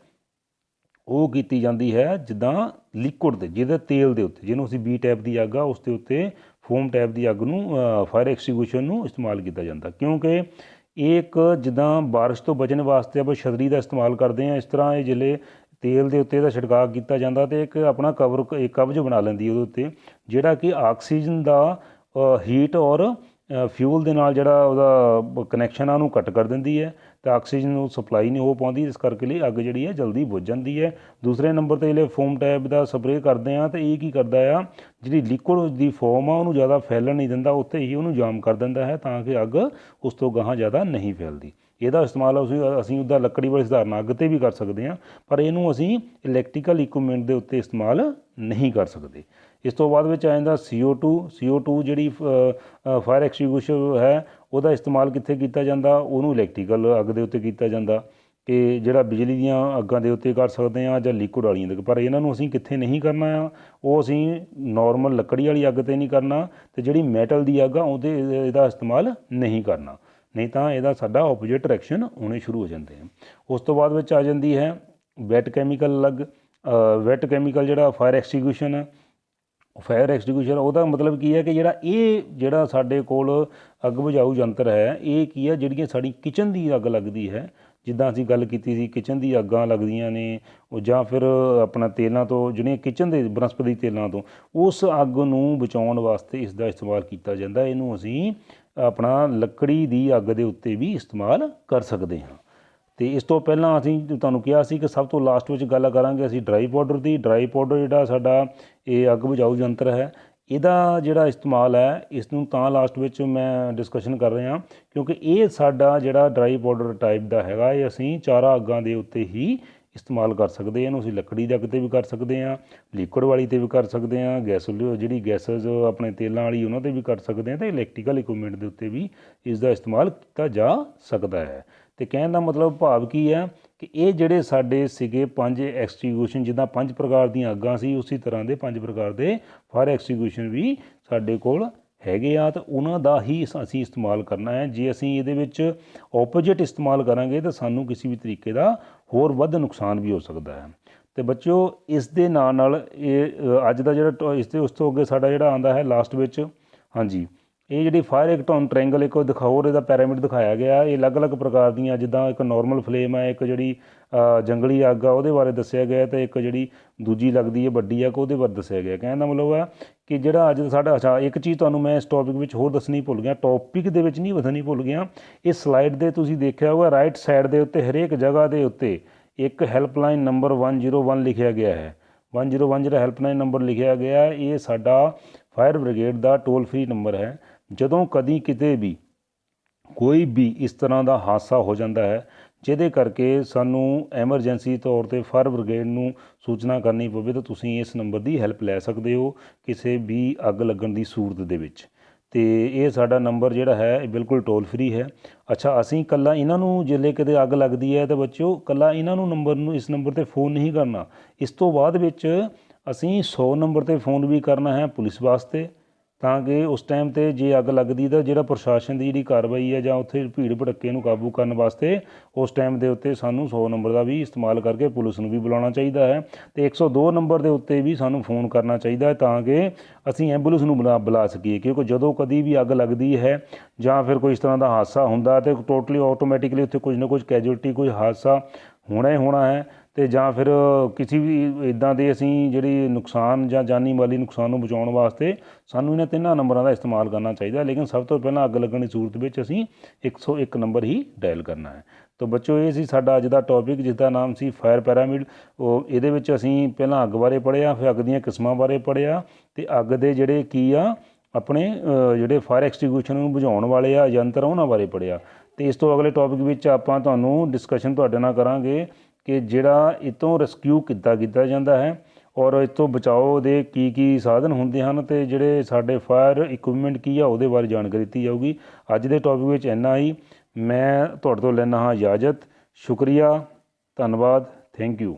ਉਹ ਕੀਤੀ ਜਾਂਦੀ ਹੈ ਜਿੱਦਾਂ ਲਿਕੁਇਡ ਦੇ ਜਿਹਦੇ ਤੇਲ ਦੇ ਉੱਤੇ, ਜਿਹਨੂੰ ਅਸੀਂ ਬੀ ਟਾਈਪ ਦੀ ਅੱਗ ਆ ਉਸ ਦੇ ਉੱਤੇ ਫੋਮ ਟਾਈਪ ਦੀ ਅੱਗ ਨੂੰ ਫਾਇਰ ਐਕਸਟੀਂਗੁਇਸ਼ਰ ਨੂੰ ਇਸਤੇਮਾਲ ਕੀਤਾ ਜਾਂਦਾ। ਕਿਉਂਕਿ ਇਹ ਇੱਕ ਜਿੱਦਾਂ ਬਾਰਿਸ਼ ਤੋਂ ਬਚਣ ਵਾਸਤੇ ਆਪਾਂ ਛਤਰੀ ਦਾ ਇਸਤੇਮਾਲ ਕਰਦੇ ਹਾਂ, ਇਸ ਤਰ੍ਹਾਂ ਇਹ ਜਿਹੜੇ ਤੇਲ ਦੇ ਉੱਤੇ ਇਹਦਾ ਛਿੜਕਾਅ ਕੀਤਾ ਜਾਂਦਾ ਅਤੇ ਇੱਕ ਆਪਣਾ ਕਵਚ ਬਣਾ ਲੈਂਦੀ ਉਹਦੇ ਉੱਤੇ, ਜਿਹੜਾ ਕਿ ਆਕਸੀਜਨ ਦਾ ਹੀਟ ਔਰ ਫਿਊਲ ਦੇ ਨਾਲ ਜਿਹੜਾ ਉਹਦਾ ਕਨੈਕਸ਼ਨ ਆ ਉਹਨੂੰ ਕੱਟ ਕਰ ਦਿੰਦੀ ਹੈ ਅਤੇ ਆਕਸੀਜਨ ਨੂੰ ਸਪਲਾਈ ਨਹੀਂ ਹੋ ਪਾਉਂਦੀ, ਇਸ ਕਰਕੇ ਲਈ ਅੱਗ ਜਿਹੜੀ ਹੈ ਜਲਦੀ ਬੁਝ ਜਾਂਦੀ ਹੈ। ਦੂਸਰੇ ਨੰਬਰ 'ਤੇ ਜਿਹੜੇ ਫੋਮ ਟਾਈਪ ਦਾ ਸਪਰੇਅ ਕਰਦੇ ਹਾਂ ਤਾਂ ਇਹ ਕੀ ਕਰਦਾ ਆ, ਜਿਹੜੀ ਲਿਕੁਇਡ ਦੀ ਫੋਮ ਆ ਉਹਨੂੰ ਜ਼ਿਆਦਾ ਫੈਲਣ ਨਹੀਂ ਦਿੰਦਾ, ਉੱਥੇ ਹੀ ਉਹਨੂੰ ਜਾਮ ਕਰ ਦਿੰਦਾ ਹੈ ਤਾਂ ਕਿ ਅੱਗ ਉਸ ਤੋਂ ਗਾਹਾਂ ਜ਼ਿਆਦਾ ਨਹੀਂ ਫੈਲਦੀ। ਇਹਦਾ ਇਸਤੇਮਾਲ ਅਸੀਂ ਉਹਦਾ ਲੱਕੜੀ ਵਾਲੀ ਸਧਾਰਨ ਅੱਗ 'ਤੇ ਵੀ ਕਰ ਸਕਦੇ ਹਾਂ, ਪਰ ਇਹਨੂੰ ਅਸੀਂ ਇਲੈਕਟ੍ਰੀਕਲ ਇਕੁਇਪਮੈਂਟ ਦੇ ਉੱਤੇ ਇਸਤੇਮਾਲ ਨਹੀਂ ਕਰ ਸਕਦੇ। ਇਸ ਤੋਂ ਬਾਅਦ ਵਿੱਚ ਆ ਜਾਂਦਾ CO2 ਜਿਹੜੀ ਫਾਇਰ ਐਕਸਟੀਂਗੁਇਸ਼ਰ ਹੈ ਉਹਦਾ ਇਸਤੇਮਾਲ ਕਿੱਥੇ ਕੀਤਾ ਜਾਂਦਾ? ਉਹਨੂੰ ਇਲੈਕਟ੍ਰੀਕਲ ਅੱਗ ਦੇ ਉੱਤੇ ਕੀਤਾ ਜਾਂਦਾ ਕਿ ਜਿਹੜਾ ਬਿਜਲੀ ਦੀਆਂ ਅੱਗਾਂ ਦੇ ਉੱਤੇ ਕਰ ਸਕਦੇ ਹਾਂ ਜਾਂ ਲਿਕੁਇਡ ਵਾਲੀਆਂ ਦੇ, ਪਰ ਇਹਨਾਂ ਨੂੰ ਅਸੀਂ ਕਿੱਥੇ ਨਹੀਂ ਕਰਨਾ ਆ, ਉਹ ਅਸੀਂ ਨੋਰਮਲ ਲੱਕੜੀ ਵਾਲੀ ਅੱਗ 'ਤੇ ਨਹੀਂ ਕਰਨਾ ਅਤੇ ਜਿਹੜੀ ਮੈਟਲ ਦੀ ਅੱਗ ਆ ਇਹਦਾ ਇਸਤੇਮਾਲ ਨਹੀਂ ਕਰਨਾ, ਨਹੀਂ ਤਾਂ ਇਹਦਾ ਸਾਡਾ ਓਪੋਜਿਟ ਰਿਐਕਸ਼ਨ ਹੋਣੇ ਸ਼ੁਰੂ ਹੋ ਜਾਂਦੇ ਹਨ। ਉਸ ਤੋਂ ਬਾਅਦ ਵਿੱਚ ਆ ਜਾਂਦੀ ਹੈ ਵੈਟ ਕੈਮੀਕਲ ਅੱਗ। ਵੈਟ ਕੈਮੀਕਲ ਜਿਹੜਾ ਫਾਇਰ ਐਕਸਟੀਂਗੁਇਸ਼ਰ ਉਹਦਾ ਮਤਲਬ ਕੀ ਹੈ ਕਿ ਜਿਹੜਾ ਸਾਡੇ ਕੋਲ ਅੱਗ ਬੁਝਾਊ ਯੰਤਰ ਹੈ ਇਹ ਕੀ ਹੈ, ਜਿਹੜੀਆਂ ਸਾਡੀ ਕਿਚਨ ਦੀ ਅੱਗ ਲੱਗਦੀ ਹੈ, ਜਿੱਦਾਂ ਅਸੀਂ ਗੱਲ ਕੀਤੀ ਸੀ ਕਿਚਨ ਦੀ ਅੱਗਾਂ ਲੱਗਦੀਆਂ ਨੇ ਉਹ ਜਾਂ ਫਿਰ ਆਪਣਾ ਤੇਲਾਂ ਤੋਂ, ਜਿਹੜੀਆਂ ਕਿਚਨ ਦੇ ਬਨਸਪਤੀ ਤੇਲਾਂ ਤੋਂ, ਉਸ ਅੱਗ ਨੂੰ ਬਚਾਉਣ ਵਾਸਤੇ ਇਸ ਦਾ ਇਸਤੇਮਾਲ ਕੀਤਾ ਜਾਂਦਾ। ਇਹਨੂੰ ਅਸੀਂ ਆਪਣਾ ਲੱਕੜੀ ਦੀ ਅੱਗ ਦੇ ਉੱਤੇ ਵੀ ਇਸਤੇਮਾਲ ਕਰ ਸਕਦੇ ਹਾਂ। ਅਤੇ ਇਸ ਤੋਂ ਪਹਿਲਾਂ ਅਸੀਂ ਤੁਹਾਨੂੰ ਕਿਹਾ ਸੀ ਕਿ ਸਭ ਤੋਂ ਲਾਸਟ ਵਿੱਚ ਗੱਲ ਕਰਾਂਗੇ ਅਸੀਂ ਡਰਾਈ ਪਾਊਡਰ ਦੀ। ਡਰਾਈ ਪਾਊਡਰ ਜਿਹੜਾ ਸਾਡਾ ਇਹ ਅੱਗ ਬੁਝਾਊ ਯੰਤਰ ਹੈ, ਇਹਦਾ ਜਿਹੜਾ ਇਸਤੇਮਾਲ ਹੈ ਇਸ ਨੂੰ ਤਾਂ ਲਾਸਟ ਵਿੱਚ ਮੈਂ ਡਿਸਕਸ਼ਨ ਕਰ ਰਿਹਾ ਕਿਉਂਕਿ ਇਹ ਸਾਡਾ ਜਿਹੜਾ ਡਰਾਈ ਪਾਊਡਰ ਟਾਈਪ ਦਾ ਹੈਗਾ ਇਹ ਅਸੀਂ ਚਾਰਾਂ ਅੱਗਾਂ ਦੇ ਉੱਤੇ ਹੀ ਇਸਤੇਮਾਲ ਕਰ ਸਕਦੇ ਹਾਂ। ਇਹਨੂੰ ਅਸੀਂ ਲੱਕੜੀ ਦੀ ਅੱਗ 'ਤੇ ਵੀ ਕਰ ਸਕਦੇ ਹਾਂ, ਲਿਕੁਇਡ ਵਾਲੀ 'ਤੇ ਵੀ ਕਰ ਸਕਦੇ ਹਾਂ, ਜਿਹੜੀ ਗੈਸਸ ਆਪਣੇ ਤੇਲਾਂ ਵਾਲੀ ਉਹਨਾਂ 'ਤੇ ਵੀ ਕਰ ਸਕਦੇ ਹਾਂ ਅਤੇ ਇਲੈਕਟ੍ਰੀਕਲ ਇਕੁਇਪਮੈਂਟ ਦੇ ਉੱਤੇ ਵੀ ਇਸ ਦਾ ਇਸਤੇਮਾਲ ਕੀਤਾ ਜਾ ਸਕਦਾ ਹੈ। ਅਤੇ ਕਹਿਣ ਦਾ ਮਤਲਬ ਭਾਵ ਕੀ ਹੈ ਕਿ ਇਹ ਜਿਹੜੇ ਸਾਡੇ ਸੀਗੇ 5 ਐਕਸਟੀਂਗੁਇਸ਼ਨ, ਜਿੱਦਾਂ 5 ਪ੍ਰਕਾਰ ਦੀਆਂ ਅੱਗਾਂ ਸੀ ਉਸੇ ਤਰ੍ਹਾਂ ਦੇ 5 ਪ੍ਰਕਾਰ ਦੇ ਫਾਇਰ ਐਕਸਟੀਂਗੁਇਸ਼ਨ ਵੀ ਸਾਡੇ ਕੋਲ ਹੈਗੇ ਆ ਅਤੇ ਉਹਨਾਂ ਦਾ ਹੀ ਅਸੀਂ ਇਸਤੇਮਾਲ ਕਰਨਾ ਹੈ। ਜੇ ਅਸੀਂ ਇਹਦੇ ਵਿੱਚ ਓਪੋਜਿਟ ਇਸਤੇਮਾਲ ਕਰਾਂਗੇ ਤਾਂ ਸਾਨੂੰ ਕਿਸੇ ਵੀ ਤਰੀਕੇ ਦਾ ਹੋਰ ਵੱਧ ਨੁਕਸਾਨ ਵੀ ਹੋ ਸਕਦਾ ਹੈ। ਅਤੇ ਬੱਚਿਓ ਇਸ ਦੇ ਨਾਲ ਇਹ ਅੱਜ ਦਾ ਜਿਹੜਾ ਉਸ ਤੋਂ ਅੱਗੇ ਸਾਡਾ ਜਿਹੜਾ ਆਉਂਦਾ ਹੈ ਲਾਸਟ ਵਿੱਚ, ਹਾਂਜੀ, ਇਹ ਜਿਹੜੀ ਫਾਇਰ ਐਕਟੋਨ ਟ੍ਰਾਇੰਗਲ ਇੱਕ ਹੋਰ ਇਹਦਾ ਪੈਰਾਮੀਡ ਦਿਖਾਇਆ ਗਿਆ। ਇਹ ਅਲੱਗ-ਅਲੱਗ ਪ੍ਰਕਾਰ ਦੀਆਂ, ਜਿੱਦਾਂ ਇੱਕ ਨੋਰਮਲ ਫਲੇਮ ਹੈ, ਇੱਕ ਜਿਹੜੀ ਜੰਗਲੀ ਅੱਗ ਆ ਉਹਦੇ ਬਾਰੇ ਦੱਸਿਆ ਗਿਆ ਅਤੇ ਇੱਕ ਜਿਹੜੀ ਦੂਜੀ ਲੱਗਦੀ ਹੈ ਵੱਡੀ ਅੱਗ ਉਹਦੇ ਬਾਰੇ ਦੱਸਿਆ ਗਿਆ। ਕਹਿਣ ਦਾ ਮਤਲਬ ਹੈ ਕਿ ਜਿਹੜਾ ਅੱਜ ਸਾਡਾ ਇੱਕ ਚੀਜ਼ ਤੁਹਾਨੂੰ ਮੈਂ ਇਸ ਟੌਪਿਕ ਵਿੱਚ ਹੋਰ ਦੱਸਣੀ ਭੁੱਲ ਗਿਆ, ਟੌਪਿਕ ਦੇ ਵਿੱਚ ਨਹੀਂ ਦੱਸਣੀ ਭੁੱਲ ਗਿਆ। ਇਹ ਸਲਾਈਡ ਦੇ ਤੁਸੀਂ ਦੇਖਿਆ ਹੋਊਗਾ ਰਾਈਟ ਸਾਈਡ ਦੇ ਉੱਤੇ ਹਰੇਕ ਜਗ੍ਹਾ ਦੇ ਉੱਤੇ ਇੱਕ ਹੈਲਪਲਾਈਨ ਨੰਬਰ 101 ਲਿਖਿਆ ਗਿਆ ਹੈ। 101 ਜਿਹੜਾ ਹੈਲਪਲਾਈਨ ਨੰਬਰ ਲਿਖਿਆ ਗਿਆ ਇਹ ਸਾਡਾ ਫਾਇਰ ਬ੍ਰਿਗੇਡ ਦਾ ਟੋਲ ਫ੍ਰੀ ਨੰਬਰ ਹੈ। ਜਦੋਂ ਕਦੀ ਕਿਤੇ ਵੀ ਕੋਈ ਵੀ ਇਸ ਤਰ੍ਹਾਂ ਦਾ ਹਾਦਸਾ ਹੋ ਜਾਂਦਾ ਹੈ ਜਿਹਦੇ ਕਰਕੇ ਸਾਨੂੰ ਐਮਰਜੈਂਸੀ ਤੌਰ 'ਤੇ ਫਾਇਰ ਬ੍ਰਿਗੇਡ ਨੂੰ ਸੂਚਨਾ ਕਰਨੀ ਪਵੇ ਤਾਂ ਤੁਸੀਂ ਇਸ ਨੰਬਰ ਦੀ ਹੈਲਪ ਲੈ ਸਕਦੇ ਹੋ ਕਿਸੇ ਵੀ ਅੱਗ ਲੱਗਣ ਦੀ ਸੂਰਤ ਦੇ ਵਿੱਚ। ਅਤੇ ਇਹ ਸਾਡਾ ਨੰਬਰ ਜਿਹੜਾ ਹੈ ਇਹ ਬਿਲਕੁਲ ਟੋਲ ਫ੍ਰੀ ਹੈ। ਅੱਛਾ, ਅਸੀਂ ਇਕੱਲਾ ਇਹਨਾਂ ਨੂੰ ਜੇ ਕਿਤੇ ਅੱਗ ਲੱਗਦੀ ਹੈ ਤਾਂ ਬੱਚਿਓ ਇਕੱਲਾ ਇਹਨਾਂ ਨੂੰ ਇਸ ਨੰਬਰ 'ਤੇ ਫ਼ੋਨ ਨਹੀਂ ਕਰਨਾ। ਇਸ ਤੋਂ ਬਾਅਦ ਵਿੱਚ ਅਸੀਂ 100 ਨੰਬਰ 'ਤੇ ਫ਼ੋਨ ਵੀ ਕਰਨਾ ਹੈ ਪੁਲਿਸ ਵਾਸਤੇ, ਤਾਂ ਕਿ ਉਸ ਟਾਈਮ 'ਤੇ ਜੇ ਅੱਗ ਲੱਗਦੀ ਤਾਂ ਜਿਹੜਾ ਪ੍ਰਸ਼ਾਸਨ ਦੀ ਜਿਹੜੀ ਕਾਰਵਾਈ ਹੈ ਜਾਂ ਉੱਥੇ ਭੀੜ ਭੜੱਕੇ ਨੂੰ ਕਾਬੂ ਕਰਨ ਵਾਸਤੇ ਉਸ ਟਾਈਮ ਦੇ ਉੱਤੇ ਸਾਨੂੰ 100 ਨੰਬਰ ਦਾ ਵੀ ਇਸਤੇਮਾਲ ਕਰਕੇ ਪੁਲਿਸ ਨੂੰ ਵੀ ਬੁਲਾਉਣਾ ਚਾਹੀਦਾ ਹੈ। ਅਤੇ 102 ਨੰਬਰ ਦੇ ਉੱਤੇ ਵੀ ਸਾਨੂੰ ਫ਼ੋਨ ਕਰਨਾ ਚਾਹੀਦਾ ਹੈ ਤਾਂ ਕਿ ਅਸੀਂ ਐਂਬੂਲੈਂਸ ਨੂੰ ਬੁਲਾ ਸਕੀਏ, ਕਿਉਂਕਿ ਜਦੋਂ ਕਦੀ ਵੀ ਅੱਗ ਲੱਗਦੀ ਹੈ ਜਾਂ ਫਿਰ ਕੋਈ ਇਸ ਤਰ੍ਹਾਂ ਦਾ ਹਾਦਸਾ ਹੁੰਦਾ ਤਾਂ ਟੋਟਲੀ ਆਟੋਮੈਟਿਕਲੀ ਉੱਥੇ ਕੁਝ ਨਾ ਕੁਝ ਕੈਜੁਅਲਟੀ ਕੋਈ ਹਾਦਸਾ ਹੋਣਾ ਹੀ ਹੋਣਾ ਹੈ। ਅਤੇ ਜਾਂ ਫਿਰ ਕਿਸੇ ਵੀ ਇੱਦਾਂ ਦੇ ਅਸੀਂ ਜਿਹੜੀ ਨੁਕਸਾਨ ਜਾਂ ਜਾਨੀ ਮਾਲੀ ਨੁਕਸਾਨ ਨੂੰ ਬਚਾਉਣ ਵਾਸਤੇ ਸਾਨੂੰ ਇਹਨਾਂ 3 ਨੰਬਰਾਂ ਦਾ ਇਸਤੇਮਾਲ ਕਰਨਾ ਚਾਹੀਦਾ। ਲੇਕਿਨ ਸਭ ਤੋਂ ਪਹਿਲਾਂ ਅੱਗ ਲੱਗਣ ਦੀ ਸੂਰਤ ਵਿੱਚ ਅਸੀਂ 101 ਨੰਬਰ ਹੀ ਡਾਇਲ ਕਰਨਾ ਹੈ। ਤਾਂ ਬੱਚੋ ਇਹ ਸੀ ਸਾਡਾ ਅੱਜ ਦਾ ਟੌਪਿਕ, ਜਿਸ ਦਾ ਨਾਮ ਸੀ ਫਾਇਰ ਪੈਰਾਮੀਡ। ਇਹਦੇ ਵਿੱਚ ਅਸੀਂ ਪਹਿਲਾਂ ਅੱਗ ਬਾਰੇ ਪੜ੍ਹਿਆ, ਫਿਰ ਅੱਗ ਦੀਆਂ ਕਿਸਮਾਂ ਬਾਰੇ ਪੜ੍ਹਿਆ ਅਤੇ ਅੱਗ ਦੇ ਜਿਹੜੇ ਕੀ ਆ ਆਪਣੇ ਜਿਹੜੇ ਫਾਇਰ ਐਕਸਟੀਗਿਊਸ਼ਨ ਨੂੰ ਬੁਝਾਉਣ ਵਾਲੇ ਆ ਯੰਤਰ ਉਹਨਾਂ ਬਾਰੇ ਪੜ੍ਹਿਆ। ਅਤੇ ਇਸ ਤੋਂ ਅਗਲੇ ਟੌਪਿਕ ਵਿੱਚ ਆਪਾਂ ਤੁਹਾਨੂੰ ਡਿਸਕਸ਼ਨ ਤੁਹਾਡੇ ਨਾਲ ਕਰਾਂਗੇ ਕਿ ਜਿਹੜਾ ਇਹ ਤੋਂ ਰੈਸਕਿਊ ਕਿੱਦਾਂ ਕੀਤਾ ਜਾਂਦਾ ਹੈ ਔਰ ਇਸ ਤੋਂ ਬਚਾਓ ਦੇ ਕੀ ਸਾਧਨ ਹੁੰਦੇ ਹਨ ਅਤੇ ਜਿਹੜੇ ਸਾਡੇ ਫਾਇਰ ਇਕਵਿਪਮੈਂਟ ਕੀ ਆ ਉਹਦੇ ਬਾਰੇ ਜਾਣਕਾਰੀ ਦਿੱਤੀ ਜਾਊਗੀ। ਅੱਜ ਦੇ ਟੌਪਿਕ ਵਿੱਚ ਇੰਨਾ ਹੀ। ਮੈਂ ਤੁਹਾਡੇ ਤੋਂ ਲੈਂਦਾ ਹਾਂ ਇਜਾਜ਼ਤ। ਸ਼ੁਕਰੀਆ, ਧੰਨਵਾਦ, ਥੈਂਕ ਯੂ।